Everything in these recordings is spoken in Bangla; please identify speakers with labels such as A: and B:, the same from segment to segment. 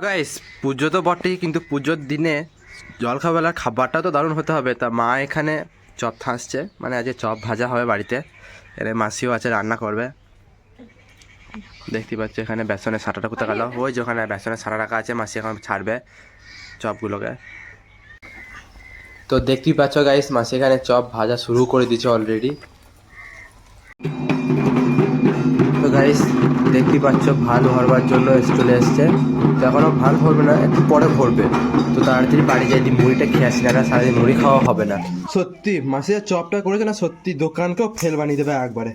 A: গাইস পুজো তো বটেই, কিন্তু পুজোর দিনে জলখাবেলার খাবারটা তো দারুণ হতে হবে। তা মা এখানে চপ থাঁসছে, মানে আজকে চপ ভাজা হবে বাড়িতে। এর মাসিও আছে, রান্না করবে। দেখতে পাচ্ছ এখানে বেসনের সাঁটাটা কোথায় গেল, ওই যে ওখানে বেসনের সাঁটা রাখা আছে, মাসি এখন ছাড়বে চপগুলোকে। তো দেখতেই পাচ্ছ গাইস, মাসি এখানে চপ ভাজা শুরু করে দিচ্ছে অলরেডি। তো গাইস দেখতেই পাচ্ছ ভাল ভরবার জন্য চলে এসছে। তো এখনও ভাল ভরবে না, একটু পরে ভরবে। তো তাড়াতাড়ি বাড়ি যাই, মুড়িটা খেয়ে আসি, না সারাদিন মুড়ি খাওয়া হবে না।
B: সত্যি মাসি চপটা করেছে না, সত্যি দোকানকেও ফেল বানিয়ে দেবে একবারে।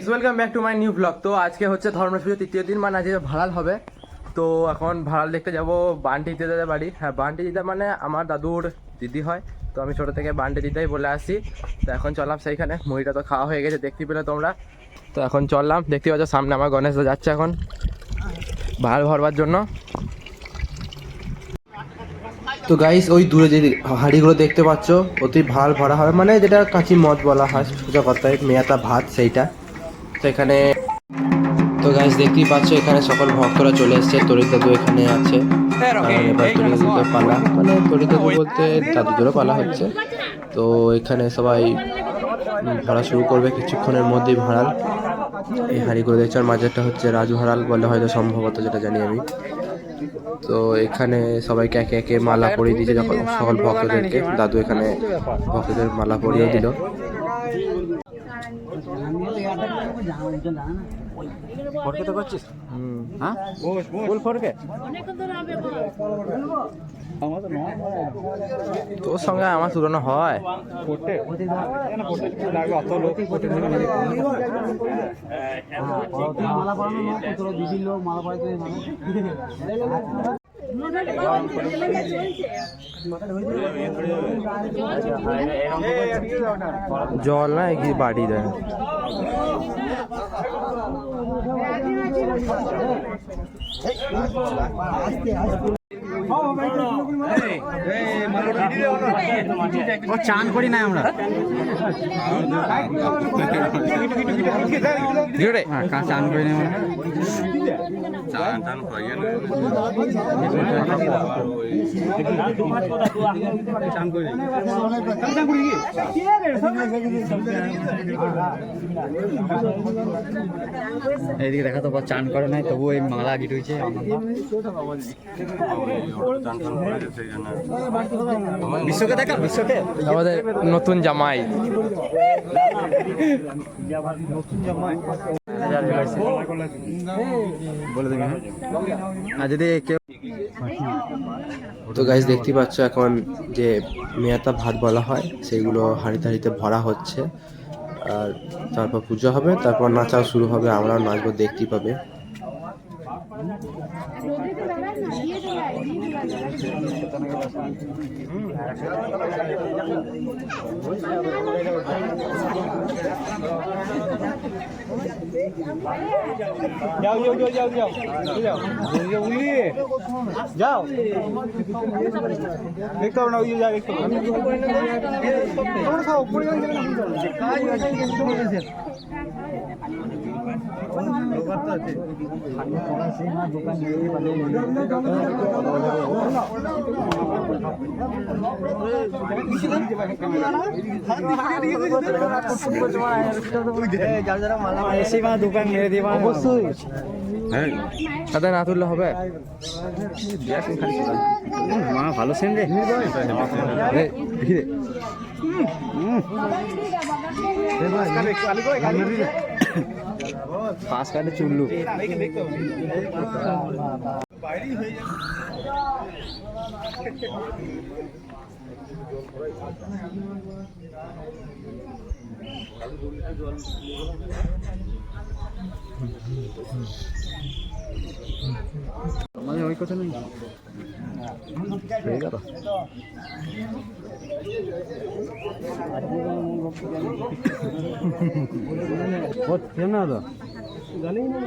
A: Welcome back to my new blog. তো আজকে হচ্ছে ধর্মেশ পুজো তৃতীয় দিন, মানে আজকে ভাড়াল হবে। তো এখন ভাড়াল দেখতে যাব বান্টি দিদাদের বাড়ি। হ্যাঁ, বান্টি দিদা মানে আমার দাদুর দিদি হয়। তো আমি ছোটো থেকে বান্টি দিদাই বলে আসি। তো এখন চললাম সেইখানে, মুড়িটা তো খাওয়া হয়ে গেছে দেখতে পেলে তোমরা। তো এখন চললাম, দেখতে পাচ্ছ সামনে আমার গণেশ দা যাচ্ছে এখন ভাড়াল ভরবার জন্য। তো গাইস ওই দূরে যে হাঁড়িগুলো দেখতে পাচ্ছ, ওতেই ভাড়াল ভরা হবে, মানে যেটা কাঁচি মদ বলা হয় সোজা কথায়, মেয়াতা ভাত সেইটা। তো এখানে তো গাইস দেখতেই পাচ্ছ এখানে সকল ভক্তরা চলে এসছে। তরিত দাদু এখানে আছে, এবার তরিত দাদুদের পালা, মানে তরিত দাদু বলতে দাদুদেরও পালা হচ্ছে। তো এখানে সবাই ভরা শুরু করবে কিছুক্ষণের মধ্যেই ভাড়াল। এই হাঁড়িগুলো দেখছো, আর মাঝেরটা হচ্ছে রাজু হারাল বলে হয়তো, সম্ভবত, যেটা জানি আমি। তো এখানে সবাইকে একে একে মালা পরিয়ে দিয়েছে, যখন সকল ভক্তদেরকে দাদু এখানে ভক্তদের মালা পরিয়েও দিল।
C: ফরকে তো করছিস? হ্যাঁ বল ফরকে।
A: তোর সঙ্গে আমার তুলনা হয়?
C: মালা পরানো তোর দিদির লোক মালা পরাইতে
A: জল না কি বাড়ি দেয়।
C: চান করি না আমরা, চান করি না এইদিকে দেখা তো চান করে নাই, তবু এই মালা গিট হয়েছে। বিশ্বকে দেখা, বিশ্বকে
A: আমাদের নতুন জামাই।
C: বলে দেবে। আর যদি কেউ
A: তো গাইস দেখতেই পাচ্ছ এখন যে মেয়াতা ভাত বলা হয় সেইগুলো হাঁড়িতে হাঁড়িতে ভরা হচ্ছে। আর তারপর পুজো হবে, তারপর নাচাও শুরু হবে, আমরাও নাচবো, দেখতেই পাবে।
B: যাও যাও যাও যাও যাও যাও উলি যাও, দেখতে হবে না, ওই যা দেখতে হবে তোমরা সব উপরে যান, দোকান মেরে দিয়ে অবশ্যই
A: তাদের না তুললে হবে।
C: মা ভালো সেন রে, পাঁচ কাটে চুল্লু। আমাদের ওই কথা নেই, না তো জানি না।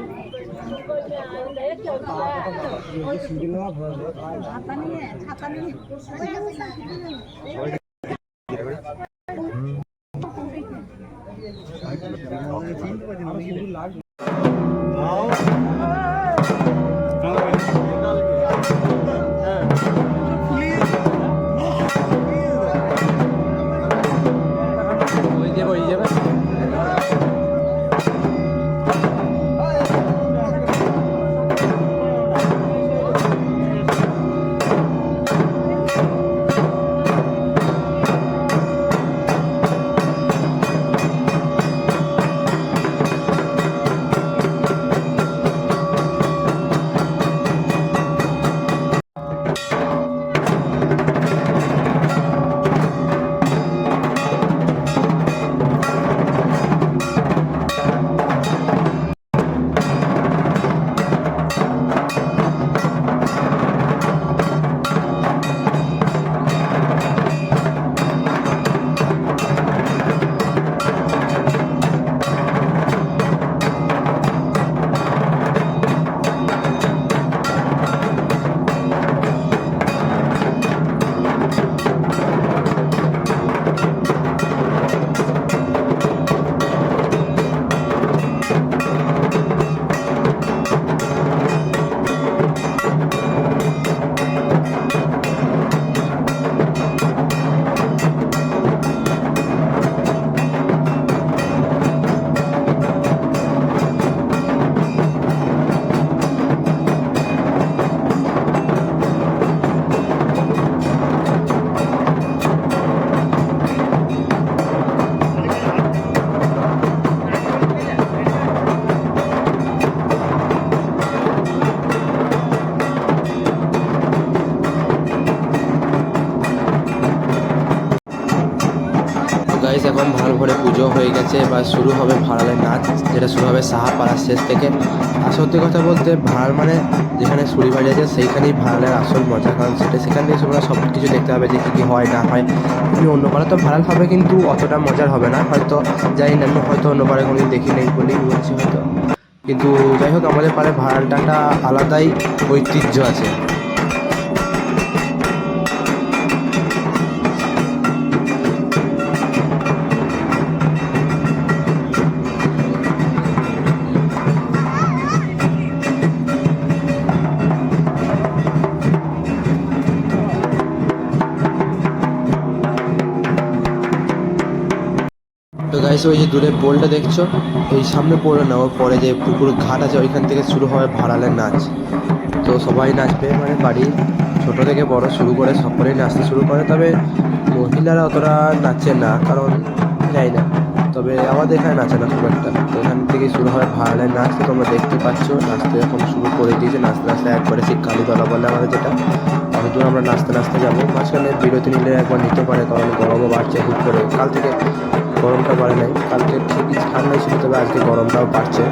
A: গাইস এখন ভালো ভরে পুজো হয়ে গেছে, এবার শুরু হবে ভাড়ালের নাচ, যেটা শুরু হবে সাহাপাড়ার শেষ থেকে। আর সত্যি কথা বলতে ভাড় মানে যেখানে সুরি বাড়ি আছে সেইখানেই ভাড়ালের আসল মজা, কারণ সেখান থেকে তোমরা সব কিছু দেখতে হবে যে কী কী হয় না হয়। তুমি অন্য পাড়া তো ভাড়াল হবে কিন্তু অতটা মজার হবে না হয়তো, জানি না, আমি হয়তো অন্য পাড়ায় কোনোদিন দেখি নেই বলেই বলছি হয়তো। কিন্তু যাই হোক আমাদের পাড়ায় ভাড়ালটা একটা আলাদাই ঐতিহ্য আছে। তো গাইস ওই যে দূরে পোলটা দেখছো, ওই সামনে পোল না, ওর পরে যে পুকুর ঘাট আছে ওইখান থেকে শুরু হয় ভাড়ালের নাচ। তো সবাই নাচবে, মানে বাড়ির ছোট থেকে বড় শুরু করে সকলেই নাচতে শুরু করে, তবে মহিলারা অতটা নাচে না, কারণ যাই না, তবে আমাদের এখানে নাচে না খুব একটা। তো এখান থেকে শুরু হয় ভাড়ালের নাচ। তো তোমরা দেখতে পাচ্ছ নাচতে এখন শুরু করে দিয়েছে, নাচতে নাচতে একবারে সেই কালীতলা বলে আমাদের, যেটা অনেক দূর আমরা নাচতে নাচতে যাবো। মাঝখানে বিরতি নিলে একবার নিতে পারে, কারণ গরমও বাড়ছে হুট করে, কাল থেকে গরমটা বাড়ে নাই, কালকে ঠিকই ঠান্ডাই ছিল, তবে আজকে গরমটাও বাড়ছে।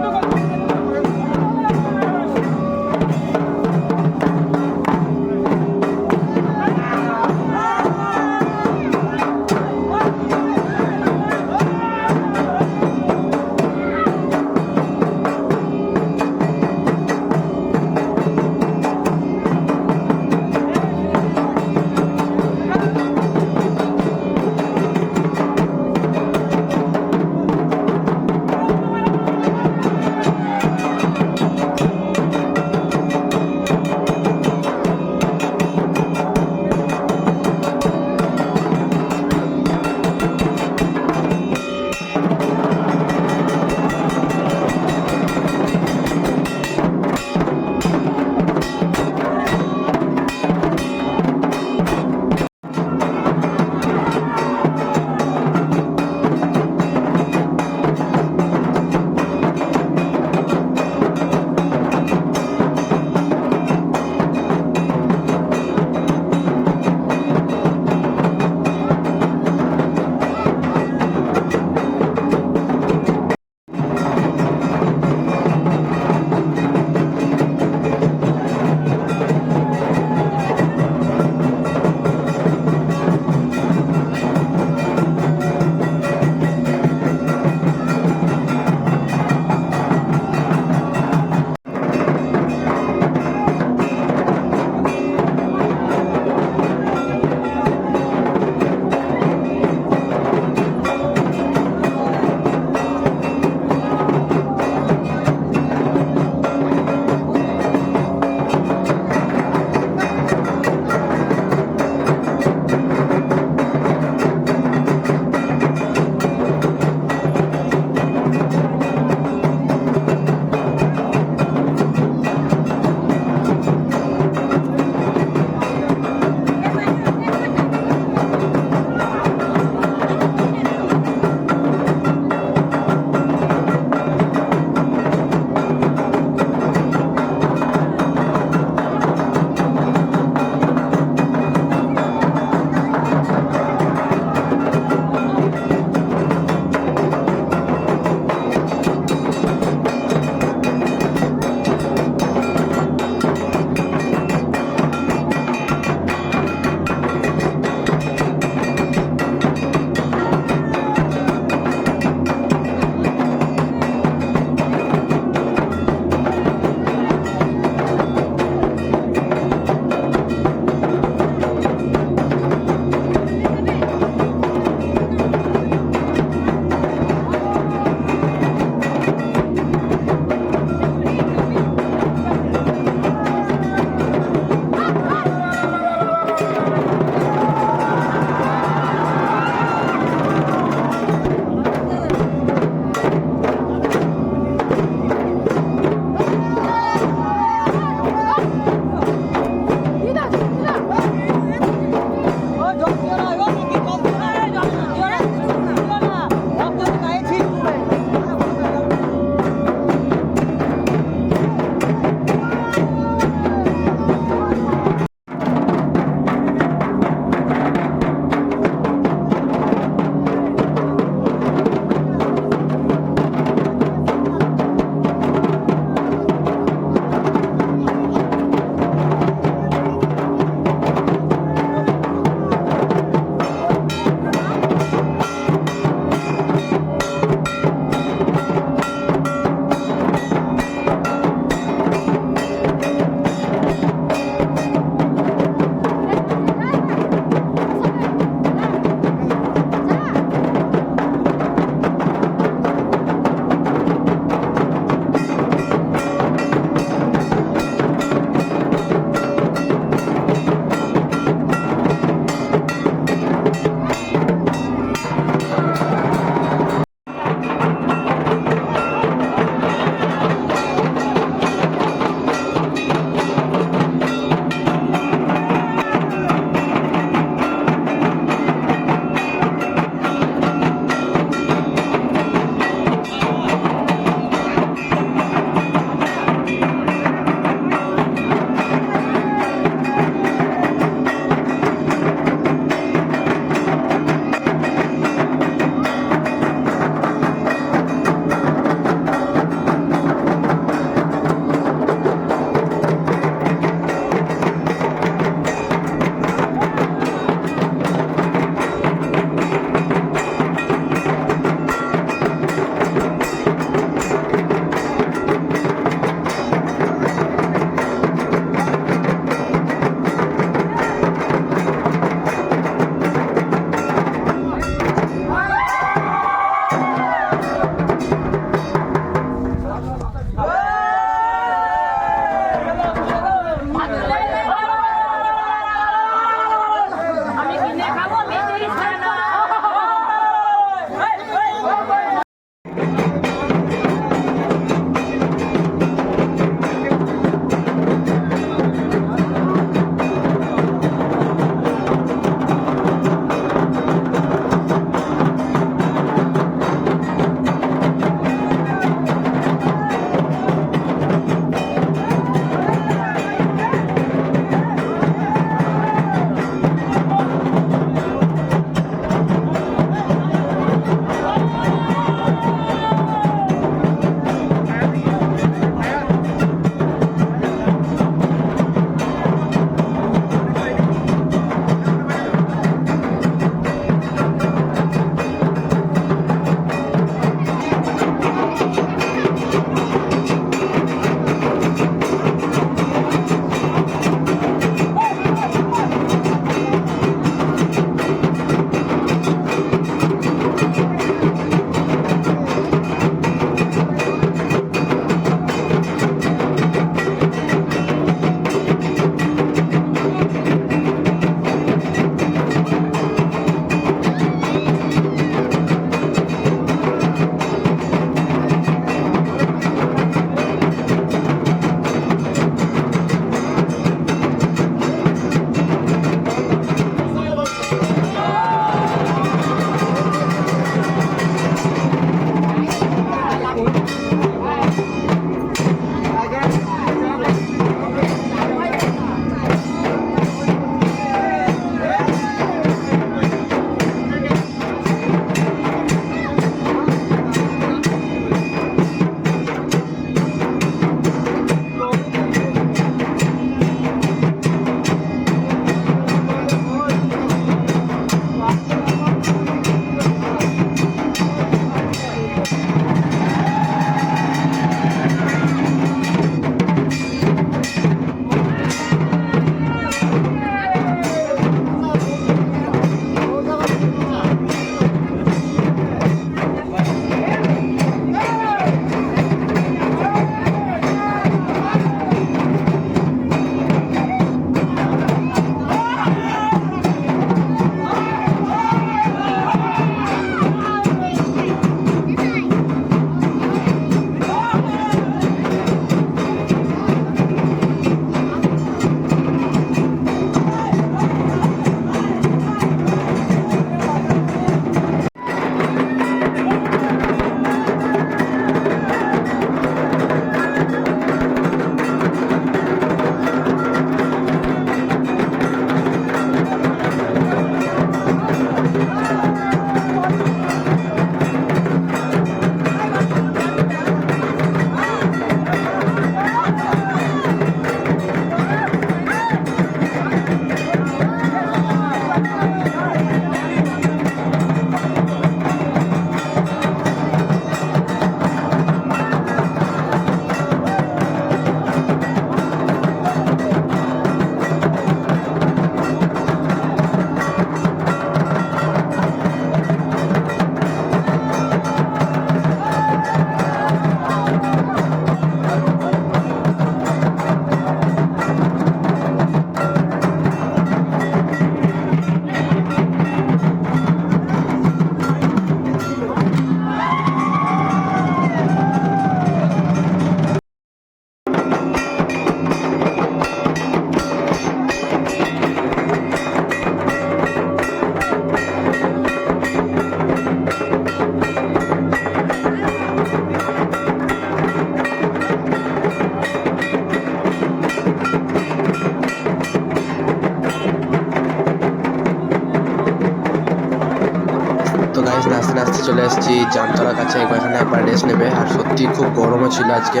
A: চলে এসেছি জামতলার কাছে, এখানে একবার রেস্ট নেবে। আর সত্যি খুব গরমও ছিল আজকে,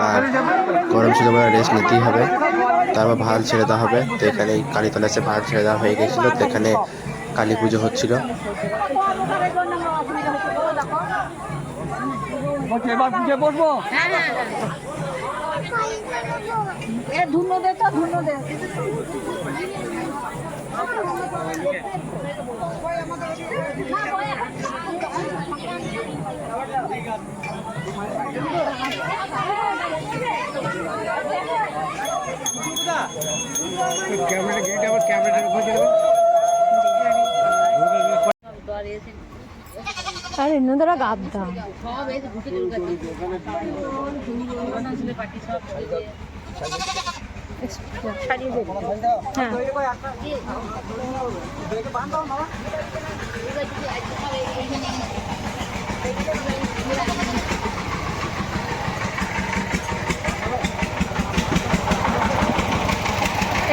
A: আর গরম ছিল বলে রেস্ট নিতেই হবে। তারপর ভাল ছেড়ে দেওয়া হবে। তো এখানে কালীতলা এসে ভাল ছেড়ে দেওয়া হয়ে গেছিলো। তো এখানে কালী পুজো হচ্ছিল।
B: এবার পুজো করবো।
D: ধুনো দে তো ধুনো দে।
B: ক্যামেরা গেট আবার ক্যামেরাটা খুঁজে দেবো।
D: আরে এমনিরা গাদ্দা হ্যাঁ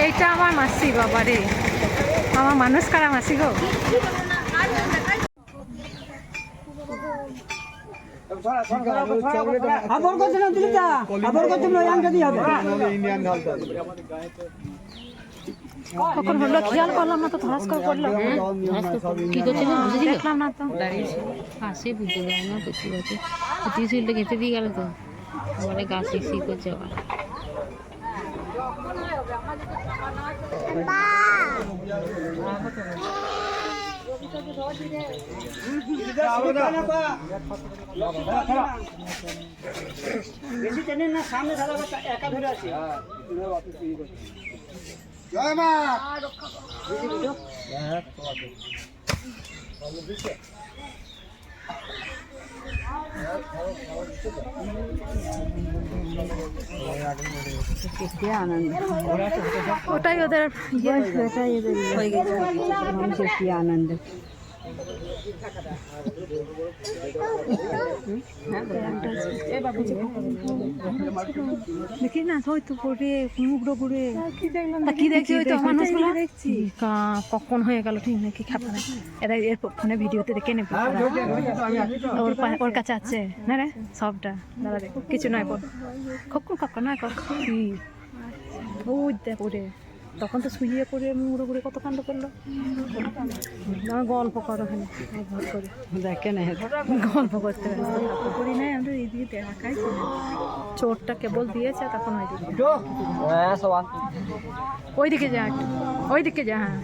D: এইটা আমার মাসি, বাবা রে আমার মানুষ কারা মাসি গো। কখন হলো খেয়াল করলাম না তো, ধরাস করে পড়লো।
E: কি করছিল বুঝে দিল?
D: দেখলাম না তো।
E: দাঁড়িয়েছে পাশে বুঝতে দেয় না, কচি গাছে কচি শুলটা খেতে দিয়ে গেল তো, বলে গাছ শিখি করছে আবার।
B: জয় মা।
D: ওটাই ওদের ওটাই ওদের হয়ে গেছে মানুষের কি আনন্দ। দেখি না ওই তো পড়ে মুগড়ো ঘুরে কি দেখছি, ওই তো মানুষগুলো দেখছি কখন হয়ে গেল ঠিক নাকি খাবার। এরা এর ফোনে ভিডিওতে দেখে নেবে, ওর কাছে আছে না রে সবটা। দাদা দেখো কিছু নয় পর কখন নয় কি ওই দেখ ওরে তখন তো শুয়ে পড়ে মুড়ো ঘুরে কত কাণ্ড করলো। আমার গল্প করো ওখানে ভর করে দেখে না গল্প করতে করি নাই আমরা এই দিকে দেখাই চোরটা কেবল দিয়েছে তখন ওই দিকে যা একটু ওই দিকে যা। হ্যাঁ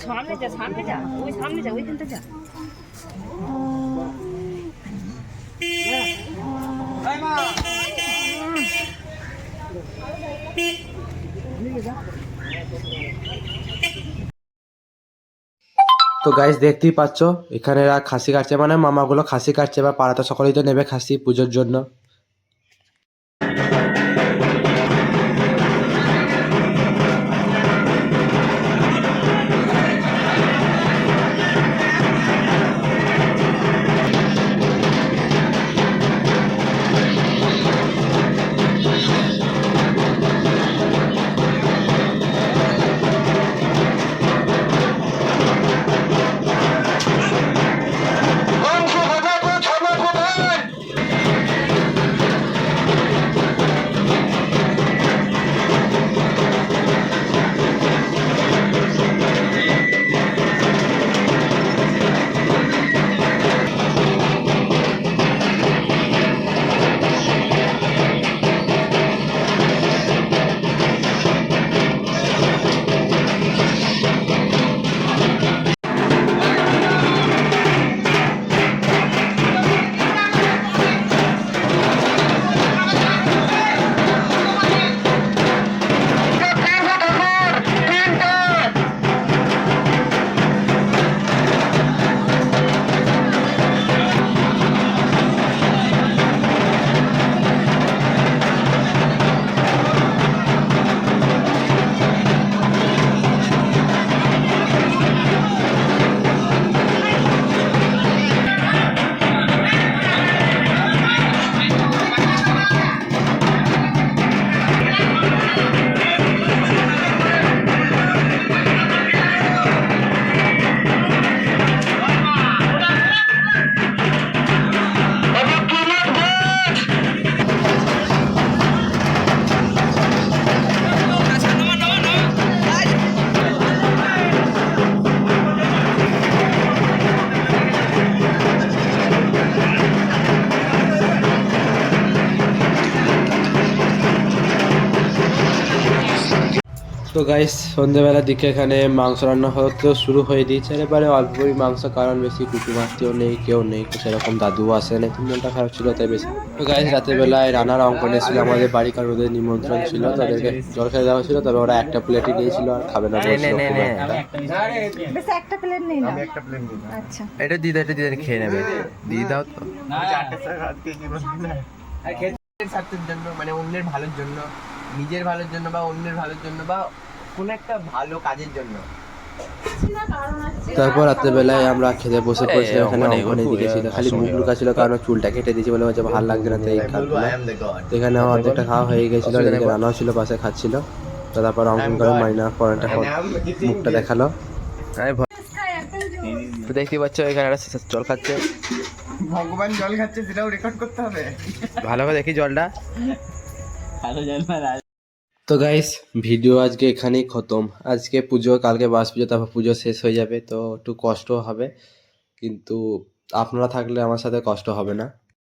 E: সামনে যা সামনে যা, ওই সামনে যা, ওইখানটা যা।
A: তো গাইস দেখতেই পাচ্ছ এখানে এরা খাসি কাটছে, মানে মামাগুলো খাসি কাটছে, বা পাড়াতে সকলেই তো নেবে খাসি পুজোর জন্য। তো গাইস সন্ধ্যেবেলার দিকে এখানে মাংস রান্না হতে শুরু হয়ে দিয়েছে, এবারে অল্পই মাংস, কারণ বেশি কুটুমাতিও নেই, কেউ নেই, সেরকম দাদুও আসে না, 3 ঘন্টা খারাপ ছিল তাই বেশি। তো গাইস রাতের বেলায় রান্নার অঙ্কনে ছিল আমাদের বাড়ি, কারণ ওদের নিমন্ত্রণ ছিল, তাদেরকে জল খেতে দেওয়া ছিল, তবে ওরা একটা প্লেটই নিয়েছিল আর খাবে না বলছিল খুব একটা।
D: বেশ একটা প্লেট নেই না আচ্ছা
A: এটা দিদা খেয়ে নেবে, দিয়ে দাও তো।
B: স্বার্থের জন্য, মানে অন্যের ভালোর জন্য, নিজের ভালোর জন্য বা অন্যের ভালোর জন্য বা কোনো একটা ভালো কাজের জন্য।
A: তারপর রাত্রেবেলায় আমরা খেতে বসে পড়েছিলাম, এখানে অঙ্কনে দিকে ছিল, খালি মুখ লুকা ছিল, কারণ চুলটা কেটে দিয়েছি বলে হচ্ছে ভালো লাগছে না, তাই কাটলো না। তো এখানে আমার অর্ধেকটা খাওয়া হয়ে গেছিলো, আর এদিকে রান্নাও ছিল, পাশে খাচ্ছিল। তো তারপর অঙ্কন করে মাইনা পয়েন্টটা মুখটা দেখালো। তো দেখতে পাচ্ছ এখানে একটা জল খাচ্ছে,
B: ভগবান জল খাচ্ছে, সেটাও রেকর্ড করতে হবে।
A: ভালো করে দেখি জলটা। তো গাইস ভিডিও আজকে এখানেই খতম। আজকে পুজো, কালকে বাস পুজো, তারপর পুজো শেষ হয়ে যাবে, তো একটু কষ্ট হবে, কিন্তু আপনারা থাকলে আমার সাথে কষ্ট হবে না।